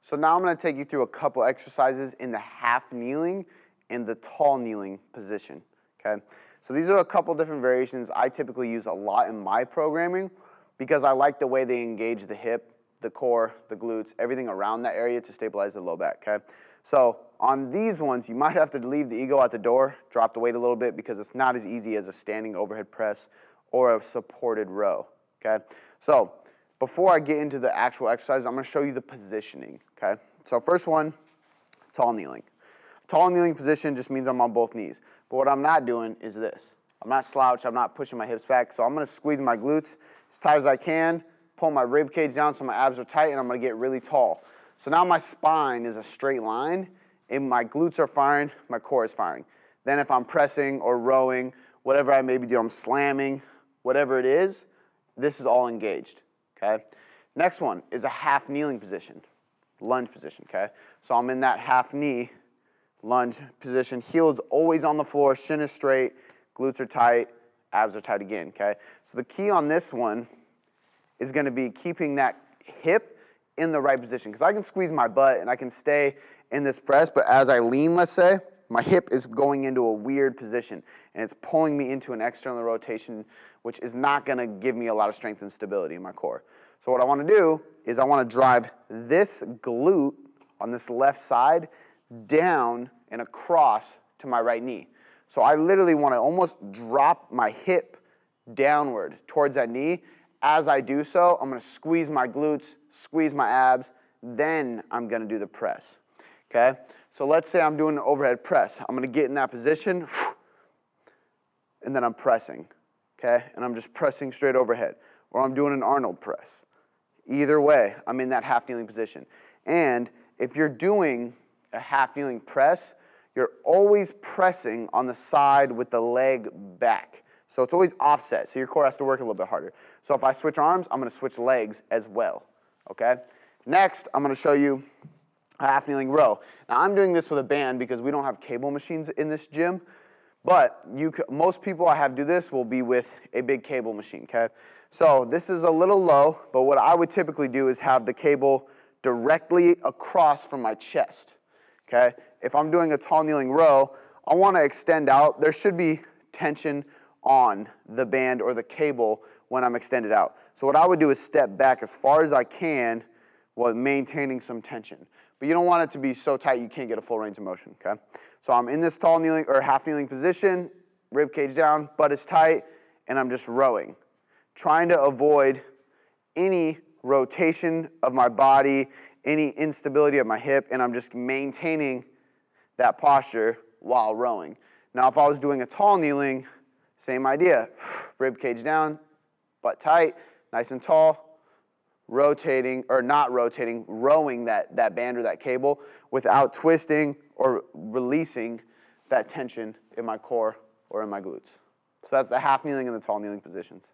So now I'm going to take you through a couple exercises in the half kneeling and the tall kneeling position, okay? So these are a couple different variations I typically use a lot in my programming because I like the way they engage the hip, the core, the glutes, everything around that area to stabilize the low back, okay? So on these ones, you might have to leave the ego at the door, drop the weight a little bit because it's not as easy as a standing overhead press or a supported row, okay? So before I get into the actual exercise, I'm going to show you the positioning, okay? So first one, tall kneeling. Tall kneeling position just means I'm on both knees. But what I'm not doing is this. I'm not slouched, I'm not pushing my hips back, so I'm going to squeeze my glutes as tight as I can, pull my rib cage down so my abs are tight, and I'm going to get really tall. So now my spine is a straight line, and my glutes are firing, my core is firing. Then if I'm pressing or rowing, whatever I may be doing, I'm slamming, whatever it is, this is all engaged, okay? Next one is a half kneeling position, lunge position, okay? So I'm in that half knee lunge position, heels always on the floor, shin is straight, glutes are tight, abs are tight again, okay? So the key on this one is going to be keeping that hip in the right position, because I can squeeze my butt and I can stay in this press, but as I lean, let's say, my hip is going into a weird position and it's pulling me into an external rotation, which is not going to give me a lot of strength and stability in my core. So what I want to do is I want to drive this glute on this left side down and across to my right knee. So I literally want to almost drop my hip downward towards that knee. As I do so, I'm going to squeeze my glutes, squeeze my abs, then I'm going to do the press, okay? So let's say I'm doing an overhead press. I'm going to get in that position, and then I'm pressing, okay? And I'm just pressing straight overhead. Or I'm doing an Arnold press. Either way, I'm in that half kneeling position. And if you're doing a half kneeling press, you're always pressing on the side with the leg back. So it's always offset, so your core has to work a little bit harder. So if I switch arms, I'm going to switch legs as well, okay? Next, I'm going to show you a half kneeling row. Now I'm doing this with a band because we don't have cable machines in this gym, but most people I have do this will be with a big cable machine, okay? So this is a little low, but what I would typically do is have the cable directly across from my chest, okay? If I'm doing a tall kneeling row, I want to extend out. There should be tension on the band or the cable when I'm extended out. So what I would do is step back as far as I can while maintaining some tension. But you don't want it to be so tight you can't get a full range of motion, okay? So I'm in this tall kneeling or half kneeling position, rib cage down, butt is tight, and I'm just rowing, trying to avoid any rotation of my body, any instability of my hip, and I'm just maintaining that posture while rowing. Now if I was doing a tall kneeling, same idea, rib cage down, butt tight, nice and tall, rotating, or not rotating, rowing that band or that cable without twisting or releasing that tension in my core or in my glutes. So that's the half kneeling and the tall kneeling positions.